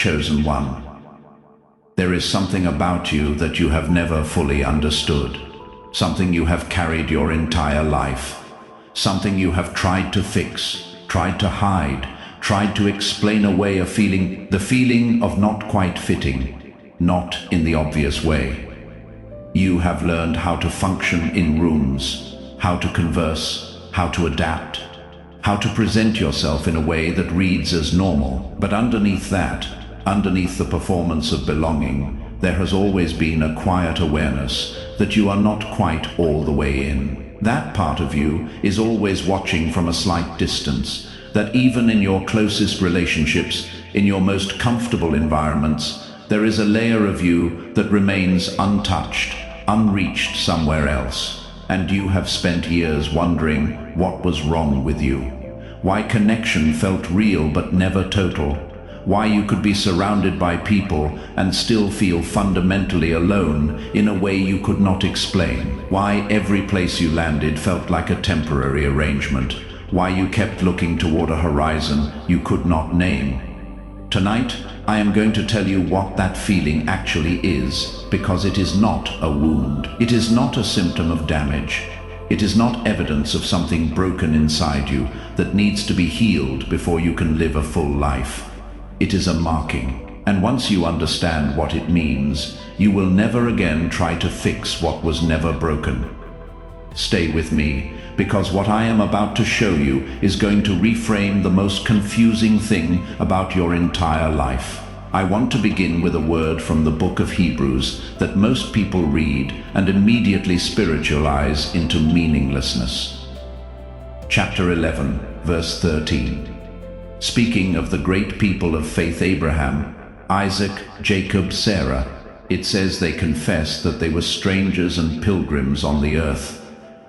Chosen one. There is something about you that you have never fully understood, something you have carried your entire life, something you have tried to fix, tried to hide, tried to explain away a feeling, the feeling of not quite fitting, not in the obvious way. You have learned how to function in rooms, how to converse, how to adapt, how to present yourself in a way that reads as normal. But underneath that, underneath the performance of belonging, there has always been a quiet awareness that you are not quite all the way in. That part of you is always watching from a slight distance, that even in your closest relationships, in your most comfortable environments, there is a layer of you that remains untouched, unreached somewhere else. And you have spent years wondering what was wrong with you, why connection felt real but never total, why you could be surrounded by people and still feel fundamentally alone in a way you could not explain, why every place you landed felt like a temporary arrangement, why you kept looking toward a horizon you could not name. Tonight, I am going to tell you what that feeling actually is, because it is not a wound. It is not a symptom of damage. It is not evidence of something broken inside you that needs to be healed before you can live a full life. It is a marking, and once you understand what it means, you will never again try to fix what was never broken. Stay with me, because what I am about to show you is going to reframe the most confusing thing about your entire life. I want to begin with a word from the book of Hebrews that most people read and immediately spiritualize into meaninglessness. Chapter 11, verse 13. Speaking of the great people of faith Abraham, Isaac, Jacob, Sarah, it says they confessed that they were strangers and pilgrims on the earth.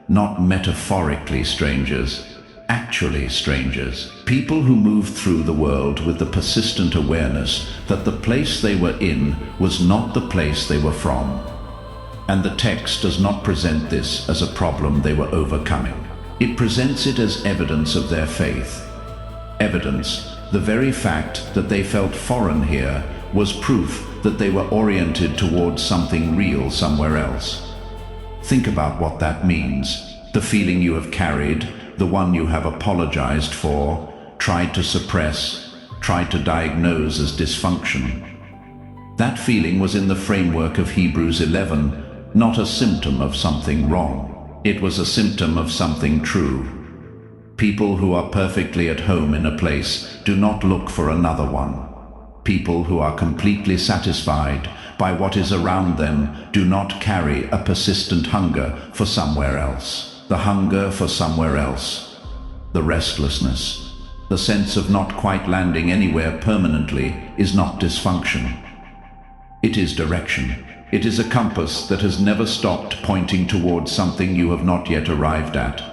Not metaphorically strangers, actually strangers. People who moved through the world with the persistent awareness that the place they were in was not the place they were from. And the text does not present this as a problem they were overcoming. It presents it as evidence of their faith. Evidence, the very fact that they felt foreign here, was proof that they were oriented towards something real somewhere else. Think about what that means. The feeling you have carried, the one you have apologized for, tried to suppress, tried to diagnose as dysfunction. That feeling was in the framework of Hebrews 11, not a symptom of something wrong. It was a symptom of something true. People who are perfectly at home in a place do not look for another one. People who are completely satisfied by what is around them do not carry a persistent hunger for somewhere else. The hunger for somewhere else. The restlessness. The sense of not quite landing anywhere permanently is not dysfunction. It is direction. It is a compass that has never stopped pointing towards something you have not yet arrived at.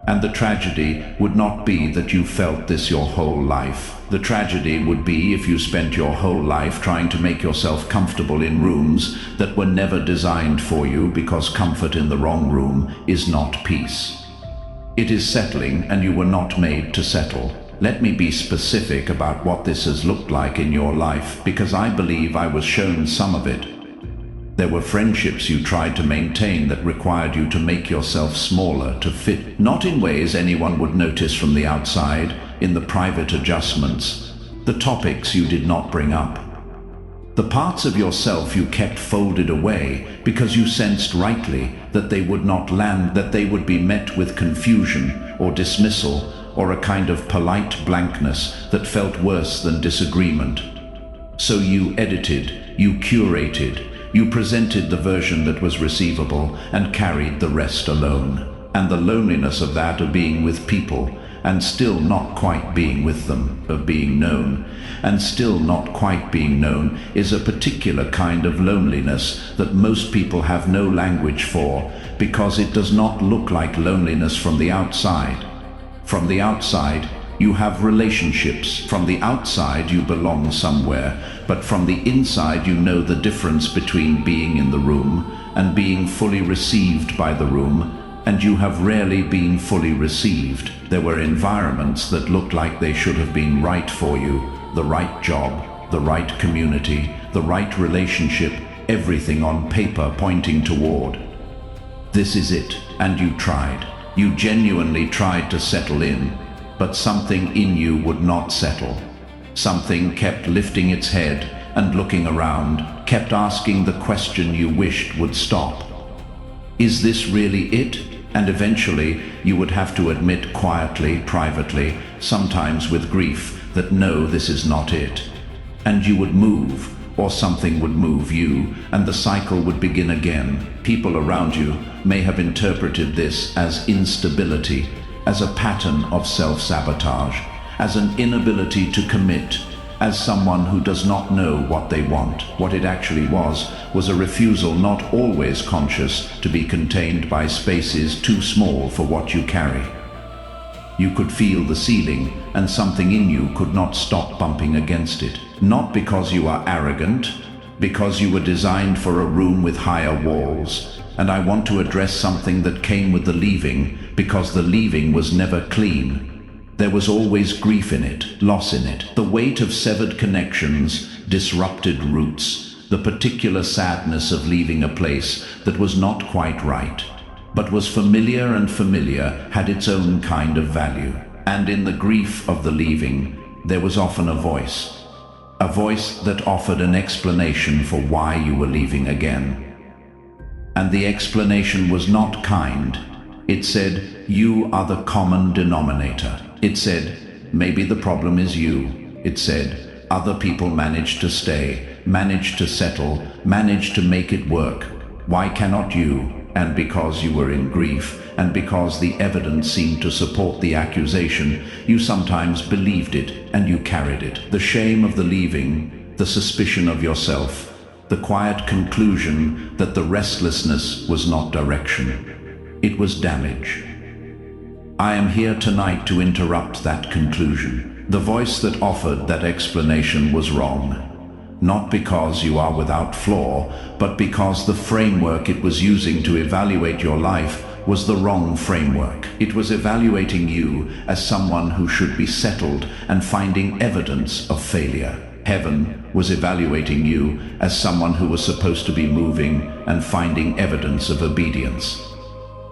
And the tragedy would not be that you felt this your whole life. The tragedy would be if you spent your whole life trying to make yourself comfortable in rooms that were never designed for you, because comfort in the wrong room is not peace. It is settling, and you were not made to settle. Let me be specific about what this has looked like in your life, because I believe I was shown some of it. There were friendships you tried to maintain that required you to make yourself smaller to fit, not in ways anyone would notice from the outside, in the private adjustments, the topics you did not bring up. The parts of yourself you kept folded away because you sensed rightly that they would not land, that they would be met with confusion or dismissal or a kind of polite blankness that felt worse than disagreement. So you edited, you curated, you presented the version that was receivable and carried the rest alone. And the loneliness of that, of being with people and still not quite being with them, of being known and still not quite being known, is a particular kind of loneliness that most people have no language for, because it does not look like loneliness from the outside. From the outside, you have relationships. From the outside, you belong somewhere. But from the inside, you know the difference between being in the room and being fully received by the room, and you have rarely been fully received. There were environments that looked like they should have been right for you, the right job, the right community, the right relationship, everything on paper pointing toward. This is it, and you tried. You genuinely tried to settle in, but something in you would not settle. Something kept lifting its head and looking around, kept asking the question you wished would stop. Is this really it? And eventually you would have to admit quietly, privately, sometimes with grief, that no, this is not it. And you would move, or something would move you, and the cycle would begin again. People around you may have interpreted this as instability, as a pattern of self-sabotage, as an inability to commit, as someone who does not know what they want. What it actually was a refusal, not always conscious, to be contained by spaces too small for what you carry. You could feel the ceiling, and something in you could not stop bumping against it. Not because you are arrogant, because you were designed for a room with higher walls. And I want to address something that came with the leaving, because the leaving was never clean. There was always grief in it, loss in it, the weight of severed connections, disrupted roots, the particular sadness of leaving a place that was not quite right, but was familiar, and familiar had its own kind of value. And in the grief of the leaving, there was often a voice that offered an explanation for why you were leaving again. And the explanation was not kind. It said, you are the common denominator. It said, maybe the problem is you. It said, other people managed to stay, managed to settle, managed to make it work. Why cannot you? And because you were in grief, and because the evidence seemed to support the accusation, you sometimes believed it, and you carried it. The shame of the leaving, the suspicion of yourself, the quiet conclusion that the restlessness was not direction. It was damage. I am here tonight to interrupt that conclusion. The voice that offered that explanation was wrong. Not because you are without flaw, but because the framework it was using to evaluate your life was the wrong framework. It was evaluating you as someone who should be settled and finding evidence of failure. Heaven was evaluating you as someone who was supposed to be moving and finding evidence of obedience.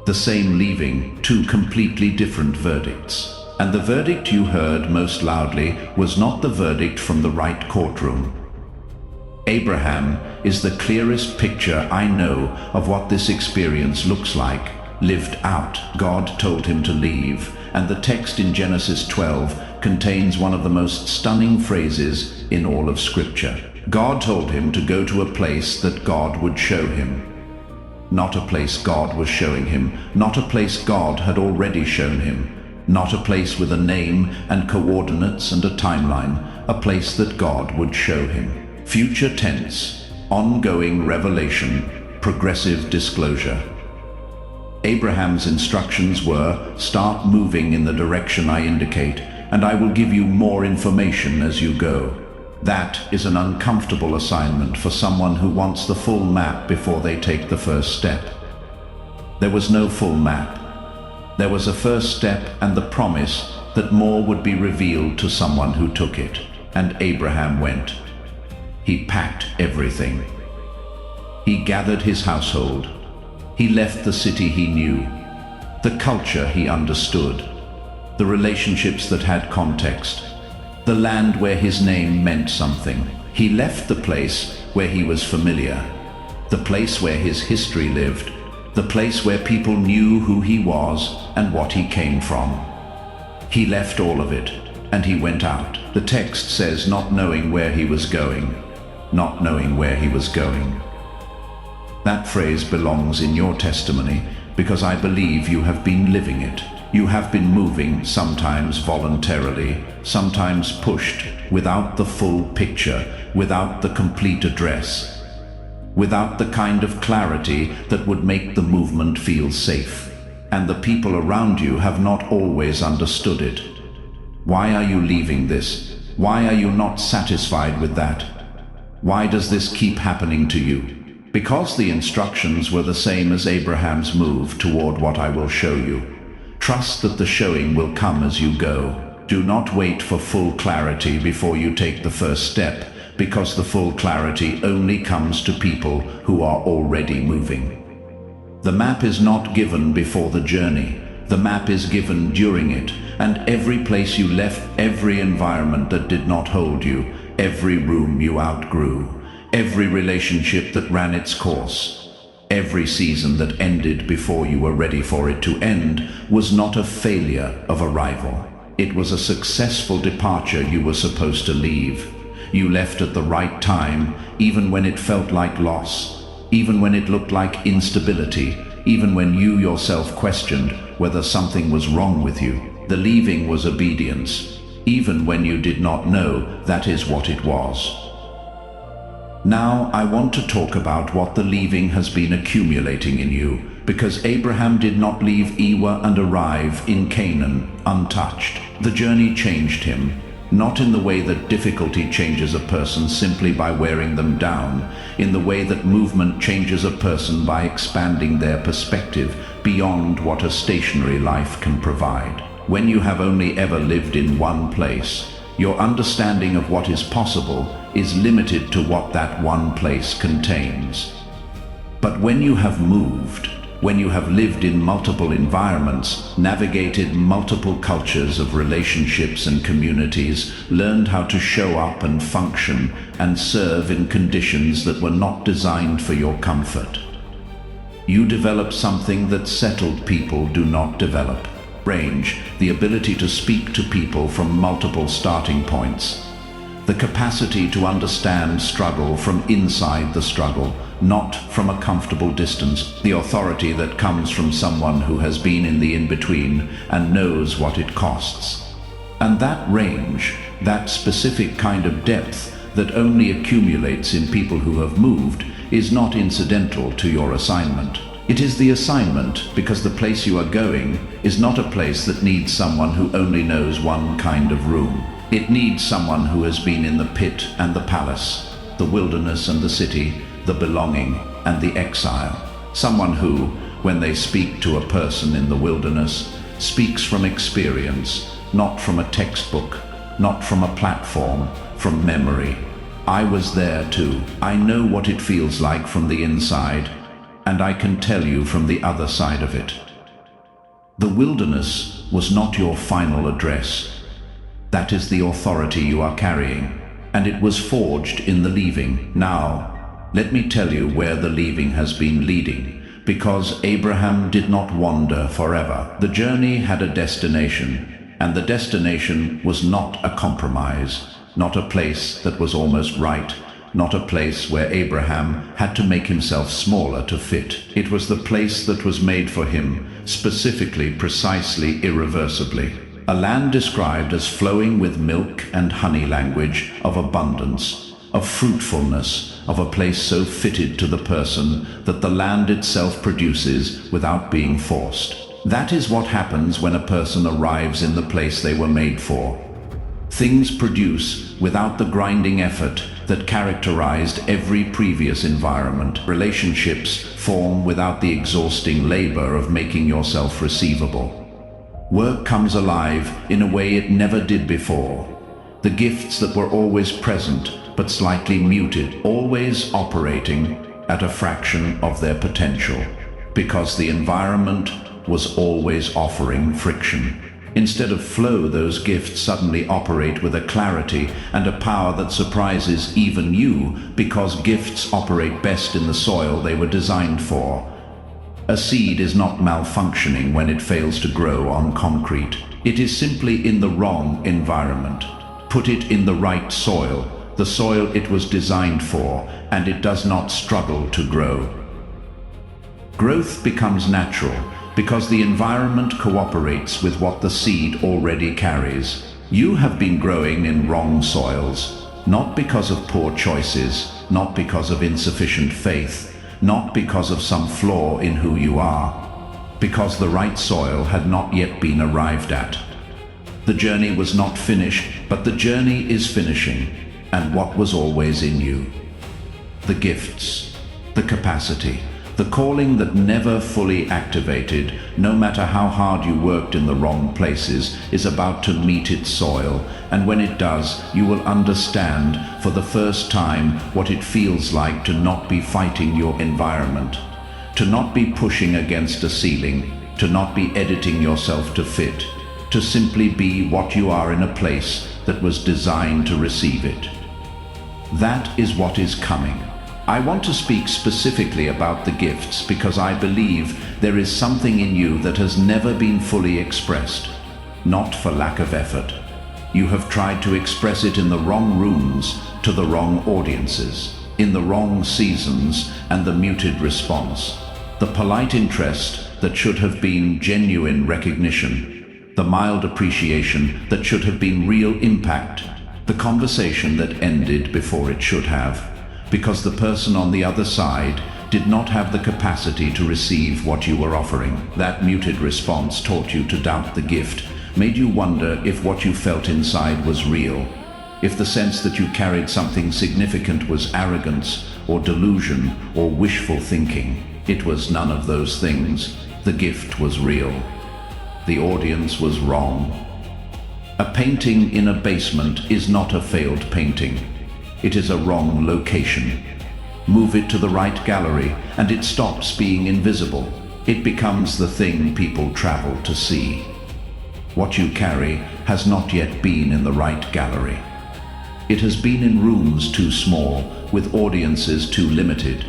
The same leaving, two completely different verdicts. And the verdict you heard most loudly was not the verdict from the right courtroom. Abraham is the clearest picture I know of what this experience looks like, lived out. God told him to leave, and the text in Genesis 12 contains one of the most stunning phrases in all of Scripture. God told him to go to a place that God would show him. Not a place God was showing him, not a place God had already shown him, not a place with a name and coordinates and a timeline, a place that God would show him. Future tense, ongoing revelation, progressive disclosure. Abraham's instructions were, start moving in the direction I indicate, and I will give you more information as you go. That is an uncomfortable assignment for someone who wants the full map before they take the first step. There was no full map. There was a first step and the promise that more would be revealed to someone who took it. And Abraham went. He packed everything. He gathered his household. He left the city he knew, the culture he understood, the relationships that had context, the land where his name meant something. He left the place where he was familiar, the place where his history lived, the place where people knew who he was and what he came from. He left all of it, and he went out. The text says not knowing where he was going, not knowing where he was going. That phrase belongs in your testimony because I believe you have been living it. You have been moving, sometimes voluntarily, sometimes pushed, without the full picture, without the complete address, without the kind of clarity that would make the movement feel safe. And the people around you have not always understood it. Why are you leaving this? Why are you not satisfied with that? Why does this keep happening to you? Because the instructions were the same as Abraham's move toward what I will show you. Trust that the showing will come as you go. Do not wait for full clarity before you take the first step, because the full clarity only comes to people who are already moving. The map is not given before the journey. The map is given during it, and every place you left, every environment that did not hold you, every room you outgrew, every relationship that ran its course, every season that ended before you were ready for it to end was not a failure of arrival. It was a successful departure you were supposed to leave. You left at the right time, even when it felt like loss, even when it looked like instability, even when you yourself questioned whether something was wrong with you. The leaving was obedience, even when you did not know that is what it was. Now I want to talk about what the leaving has been accumulating in you, because Abraham did not leave Ewa and arrive in Canaan untouched. The journey changed him, not in the way that difficulty changes a person simply by wearing them down, in the way that movement changes a person by expanding their perspective beyond what a stationary life can provide. When you have only ever lived in one place, your understanding of what is possible is limited to what that one place contains. But when you have moved, when you have lived in multiple environments, navigated multiple cultures of relationships and communities, learned how to show up and function and serve in conditions that were not designed for your comfort, you develop something that settled people do not develop. Range, the ability to speak to people from multiple starting points, the capacity to understand struggle from inside the struggle, not from a comfortable distance, the authority that comes from someone who has been in the in-between and knows what it costs. And that range, that specific kind of depth that only accumulates in people who have moved, is not incidental to your assignment. It is the assignment because the place you are going is not a place that needs someone who only knows one kind of room. It needs someone who has been in the pit and the palace, the wilderness and the city, the belonging and the exile. Someone who, when they speak to a person in the wilderness, speaks from experience, not from a textbook, not from a platform, from memory. I was there too. I know what it feels like from the inside, and I can tell you from the other side of it. The wilderness was not your final address. That is the authority you are carrying, and it was forged in the leaving. Now, let me tell you where the leaving has been leading, because Abraham did not wander forever. The journey had a destination, and the destination was not a compromise, not a place that was almost right, not a place where Abraham had to make himself smaller to fit. It was the place that was made for him, specifically, precisely, irreversibly. A land described as flowing with milk and honey, language of abundance, of fruitfulness, of a place so fitted to the person that the land itself produces without being forced. That is what happens when a person arrives in the place they were made for. Things produce without the grinding effort that characterized every previous environment. Relationships form without the exhausting labor of making yourself receivable. Work comes alive in a way it never did before. The gifts that were always present but slightly muted, always operating at a fraction of their potential, because the environment was always offering friction. Instead of flow, those gifts suddenly operate with a clarity and a power that surprises even you, because gifts operate best in the soil they were designed for. A seed is not malfunctioning when it fails to grow on concrete. It is simply in the wrong environment. Put it in the right soil, the soil it was designed for, and it does not struggle to grow. Growth becomes natural because the environment cooperates with what the seed already carries. You have been growing in wrong soils, not because of poor choices, not because of insufficient faith, not because of some flaw in who you are, because the right soil had not yet been arrived at. The journey was not finished, but the journey is finishing, and what was always in you. The gifts, the capacity, The calling that never fully activated, no matter how hard you worked in the wrong places, is about to meet its soil, and when it does, you will understand for the first time what it feels like to not be fighting your environment, to not be pushing against a ceiling, to not be editing yourself to fit, to simply be what you are in a place that was designed to receive it. That is what is coming. I want to speak specifically about the gifts because I believe there is something in you that has never been fully expressed, not for lack of effort. You have tried to express it in the wrong rooms, to the wrong audiences, in the wrong seasons, and the muted response. The polite interest that should have been genuine recognition, the mild appreciation that should have been real impact, the conversation that ended before it should have, because the person on the other side did not have the capacity to receive what you were offering. That muted response taught you to doubt the gift, made you wonder if what you felt inside was real, if the sense that you carried something significant was arrogance or delusion or wishful thinking. It was none of those things. The gift was real. The audience was wrong. A painting in a basement is not a failed painting. It is a wrong location. Move it to the right gallery and it stops being invisible. It becomes the thing people travel to see. What you carry has not yet been in the right gallery. It has been in rooms too small, with audiences too limited,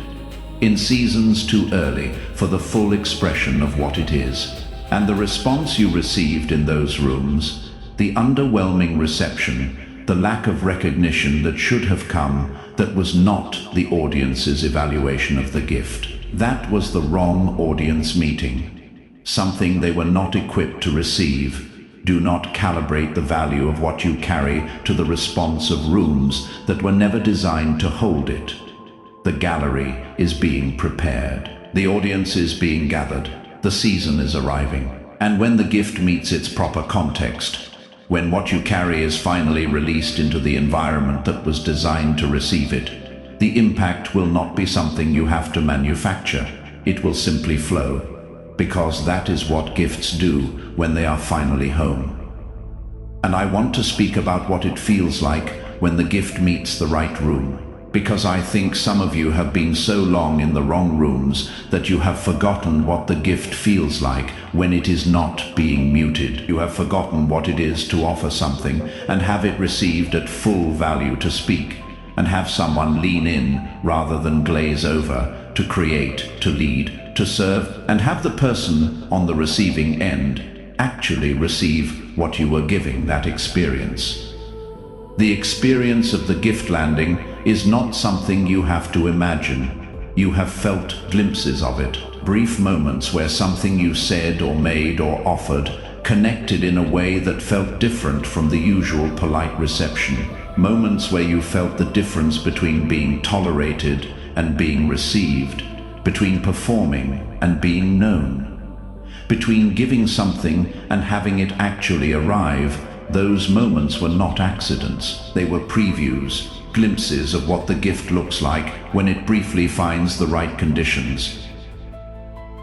in seasons too early for the full expression of what it is. And the response you received in those rooms, the underwhelming reception, the lack of recognition that should have come, that was not the audience's evaluation of the gift. That was the wrong audience meeting. Something they were not equipped to receive. Do not calibrate the value of what you carry to the response of rooms that were never designed to hold it. The gallery is being prepared. The audience is being gathered. The season is arriving. And when the gift meets its proper context, when what you carry is finally released into the environment that was designed to receive it, the impact will not be something you have to manufacture. It will simply flow, because that is what gifts do when they are finally home. And I want to speak about what it feels like when the gift meets the right room, because I think some of you have been so long in the wrong rooms that you have forgotten what the gift feels like when it is not being muted. You have forgotten what it is to offer something and have it received at full value, to speak, and have someone lean in rather than glaze over, to create, to lead, to serve, and have the person on the receiving end actually receive what you were giving, that experience. The experience of the gift landing is not something you have to imagine. You have felt glimpses of it, brief moments where something you said or made or offered connected in a way that felt different from the usual polite reception. Moments where you felt the difference between being tolerated and being received, between performing and being known, between giving something and having it actually arrive. Those moments were not accidents. They were previews, glimpses of what the gift looks like when it briefly finds the right conditions.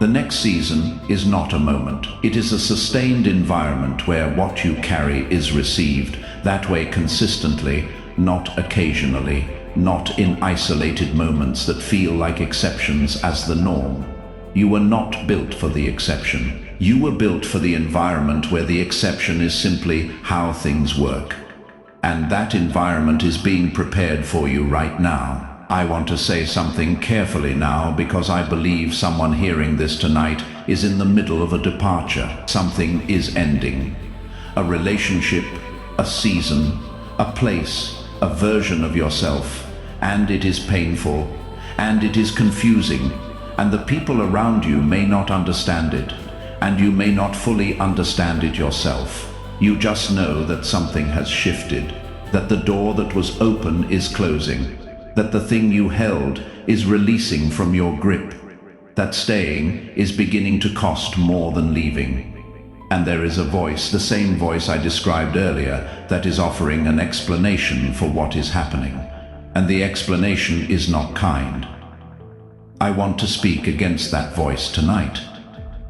The next season is not a moment. It is a sustained environment where what you carry is received, that way consistently, not occasionally, not in isolated moments that feel like exceptions as the norm. You were not built for the exception. You were built for the environment where the exception is simply how things work. And that environment is being prepared for you right now. I want to say something carefully now because I believe someone hearing this tonight is in the middle of a departure. Something is ending. A relationship, a season, a place, a version of yourself. And it is painful, and it is confusing, and the people around you may not understand it, and you may not fully understand it yourself. You just know that something has shifted, that the door that was open is closing, that the thing you held is releasing from your grip, that staying is beginning to cost more than leaving. And there is a voice, the same voice I described earlier, that is offering an explanation for what is happening. And the explanation is not kind. I want to speak against that voice tonight.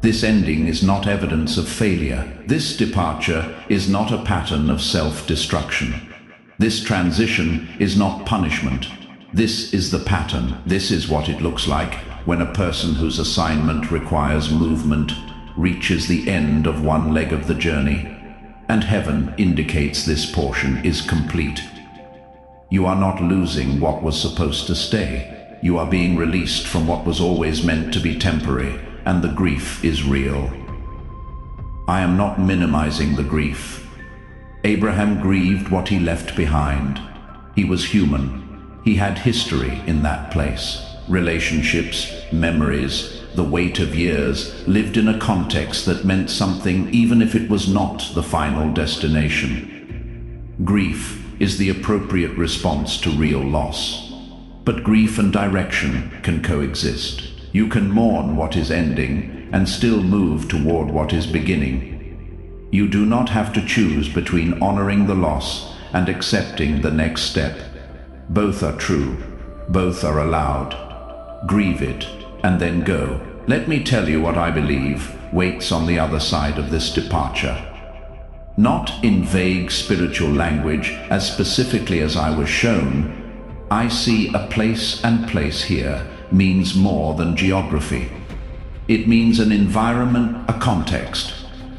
This ending is not evidence of failure. This departure is not a pattern of self-destruction. This transition is not punishment. This is the pattern. This is what it looks like when a person whose assignment requires movement reaches the end of one leg of the journey, and heaven indicates this portion is complete. You are not losing what was supposed to stay. You are being released from what was always meant to be temporary, and the grief is real. I am not minimizing the grief. Abraham grieved what he left behind. He was human. He had history in that place. Relationships, memories, the weight of years lived in a context that meant something even if it was not the final destination. Grief is the appropriate response to real loss. But grief and direction can coexist. You can mourn what is ending and still move toward what is beginning. You do not have to choose between honoring the loss and accepting the next step. Both are true. Both are allowed. Grieve it and then go. Let me tell you what I believe waits on the other side of this departure. Not in vague spiritual language, as specifically as I was shown, I see a place, and place here means more than geography. It means an environment, a context,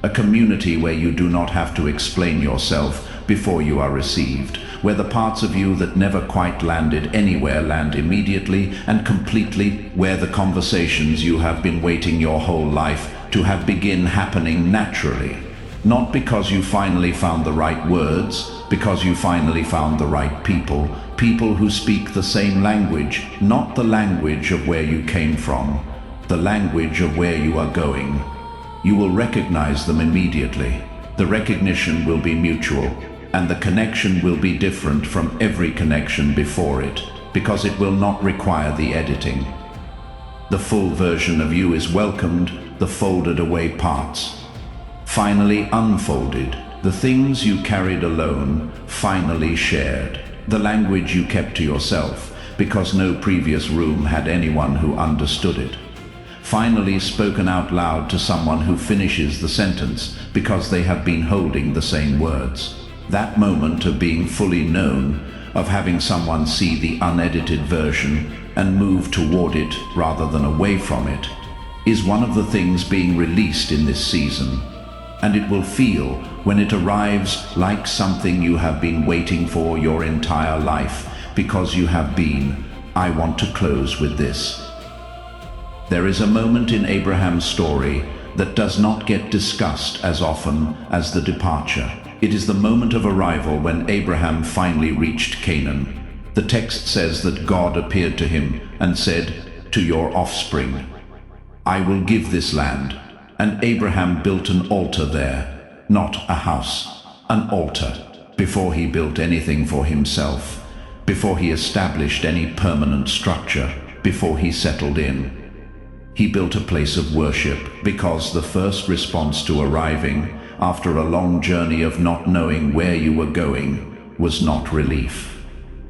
a community where you do not have to explain yourself before you are received, where the parts of you that never quite landed anywhere land immediately and completely, where the conversations you have been waiting your whole life to have begin happening naturally. Not because you finally found the right words, because you finally found the right people, people who speak the same language, not the language of where you came from, the language of where you are going. You will recognize them immediately. The recognition will be mutual, and the connection will be different from every connection before it, because it will not require the editing. The full version of you is welcomed, the folded away parts. Finally unfolded, the things you carried alone, finally shared. The language you kept to yourself, because no previous room had anyone who understood it. Finally spoken out loud to someone who finishes the sentence, because they have been holding the same words. That moment of being fully known, of having someone see the unedited version and move toward it rather than away from it, is one of the things being released in this season. And it will feel, when it arrives, like something you have been waiting for your entire life, because you have been. I want to close with this. There is a moment in Abraham's story that does not get discussed as often as the departure. It is the moment of arrival when Abraham finally reached Canaan. The text says that God appeared to him and said, "To your offspring, I will give this land." And Abraham built an altar there, not a house, an altar, before he built anything for himself, before he established any permanent structure, before he settled in. He built a place of worship because the first response to arriving, after a long journey of not knowing where you were going, was not relief.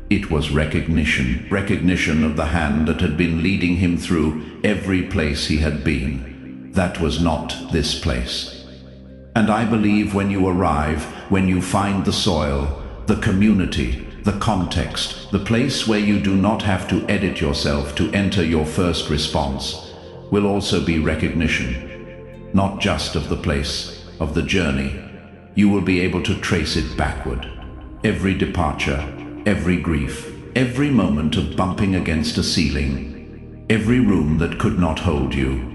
It was recognition, recognition of the hand that had been leading him through every place he had been. That was not this place. And I believe when you arrive, when you find the soil, the community, the context, the place where you do not have to edit yourself to enter your first response, will also be recognition, not just of the place, of the journey. You will be able to trace it backward. Every departure, every grief, every moment of bumping against a ceiling, every room that could not hold you,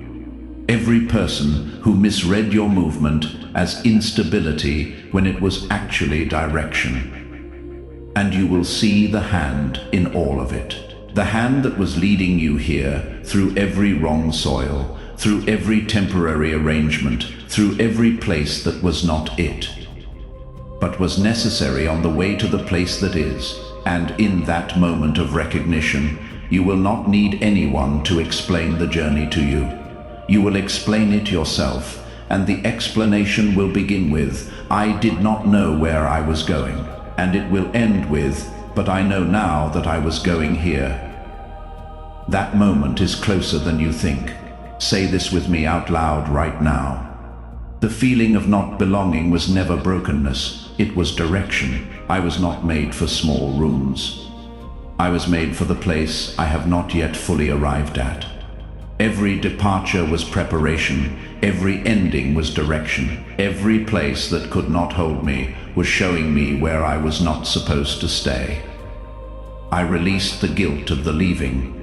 every person who misread your movement as instability when it was actually direction. And you will see the hand in all of it. The hand that was leading you here through every wrong soil, through every temporary arrangement, through every place that was not it, but was necessary on the way to the place that is. And in that moment of recognition, you will not need anyone to explain the journey to you. You will explain it yourself, and the explanation will begin with, "I did not know where I was going," and it will end with, "But I know now that I was going here." That moment is closer than you think. Say this with me out loud right now. The feeling of not belonging was never brokenness, it was direction. I was not made for small rooms. I was made for the place I have not yet fully arrived at. Every departure was preparation, every ending was direction. Every place that could not hold me was showing me where I was not supposed to stay. I released the guilt of the leaving.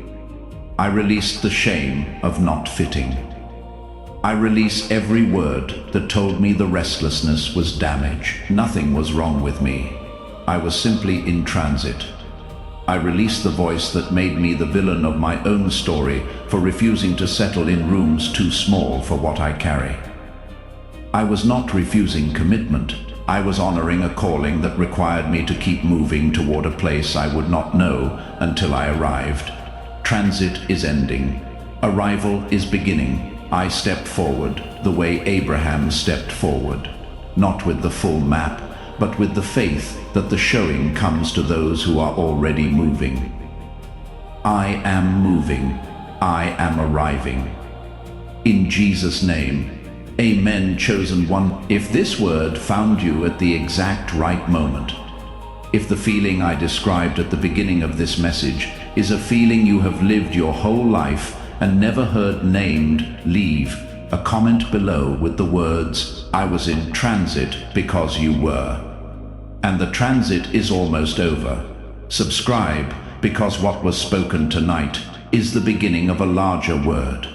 I released the shame of not fitting. I release every word that told me the restlessness was damage. Nothing was wrong with me. I was simply in transit. I release the voice that made me the villain of my own story for refusing to settle in rooms too small for what I carry. I was not refusing commitment. I was honoring a calling that required me to keep moving toward a place I would not know until I arrived. Transit is ending. Arrival is beginning. I stepped forward the way Abraham stepped forward, not with the full map, but with the faith that the showing comes to those who are already moving. I am moving. I am arriving. In Jesus' name, amen, chosen one. If this word found you at the exact right moment, if the feeling I described at the beginning of this message is a feeling you have lived your whole life and never heard named, leave a comment below with the words, I was in transit because you were. And the transit is almost over. Subscribe, because what was spoken tonight is the beginning of a larger word.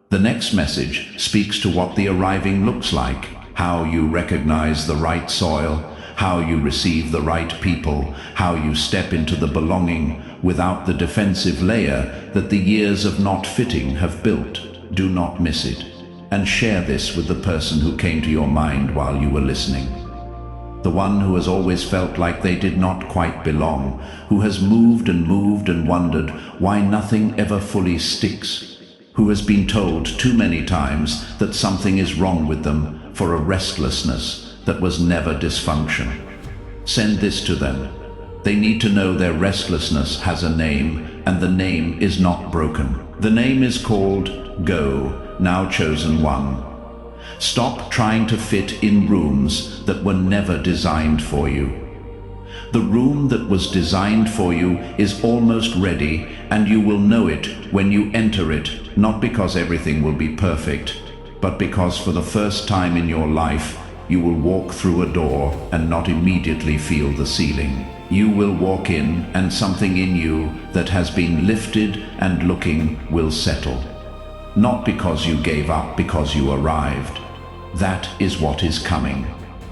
The next message speaks to what the arriving looks like, how you recognize the right soil, how you receive the right people, how you step into the belonging without the defensive layer that the years of not fitting have built. Do not miss it, and share this with the person who came to your mind while you were listening. The one who has always felt like they did not quite belong, who has moved and wondered why nothing ever fully sticks, who has been told too many times that something is wrong with them for a restlessness that was never dysfunction. Send this to them. They need to know their restlessness has a name, and the name is not broken. The name is called Go, now chosen one. Stop trying to fit in rooms that were never designed for you. The room that was designed for you is almost ready, and you will know it when you enter it, not because everything will be perfect, but because for the first time in your life, you will walk through a door and not immediately feel the ceiling. You will walk in, and something in you that has been lifted and looking will settle. Not because you gave up, because you arrived. That is what is coming.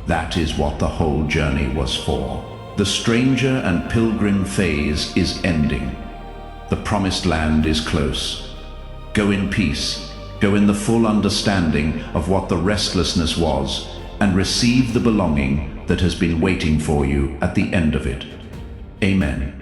That is what the whole journey was for. The stranger and pilgrim phase is ending. The promised land is close. Go in peace. Go in the full understanding of what the restlessness was, and receive the belonging that has been waiting for you at the end of it. Amen.